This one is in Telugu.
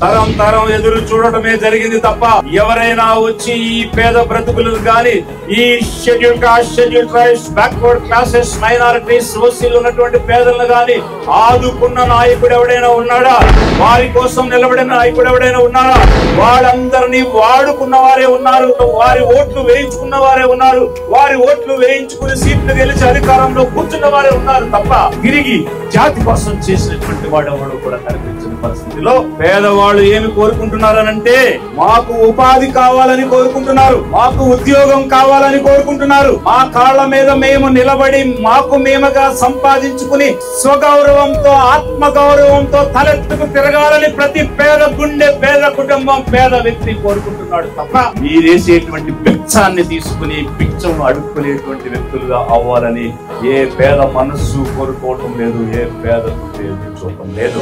తరం తరం ఎదురు చూడటమే జరిగింది తప్ప ఎవరైనా వచ్చి ఈ పేద బ్రతుకులు గాని, ఈ schedule caste, schedule tribes, backward classes, minorities, ఓసీలు ఉన్నటువంటి పేదలను గాని ఆదుకున్న నాయకుడు ఎవడైనా ఉన్నాడా? వారి కోసం నిలబడిన నాయకుడు ఎవడైనా ఉన్నాడా? వాళ్ళందరినీ వాడుకున్న వారే ఉన్నారు, వారి ఓట్లు వేయించుకున్న వారే ఉన్నారు, వారి ఓట్లు వేయించుకుని సీట్లు గెలిచి అధికారంలో కూర్చున్న వారే ఉన్నారు తప్ప తిరిగి జాతి కోసం చేసినటువంటి వాడెవడు కూడా కనిపించిన పరిస్థితిలో పేదవాళ్ళు ఏమి కోరుకుంటున్నారనంటే, మాకు ఉపాధి కావాలని కోరుకుంటున్నారు, మాకు ఉద్యోగం కావాలని కోరుకుంటున్నారు, మా కాళ్ళ మీద మేము నిలబడి మాకు మేముగా సంపాదించుకుని స్వగౌరవంతో, ఆత్మ గౌరవంతో తలెత్తుకు తిరగాలని ప్రతి పేద గుండె, పేద కుటుంబం, పేద వ్యక్తి కోరుకుంటున్నాడు తప్ప మీరేసేటువంటి బిచ్చాన్ని తీసుకుని బిచ్చం అడుక్కునేటువంటి వ్యక్తులుగా అవ్వాలని ఏ పేద మనస్సు కోరుకోవటం లేదు, ఏ పేద చూడటం లేదు.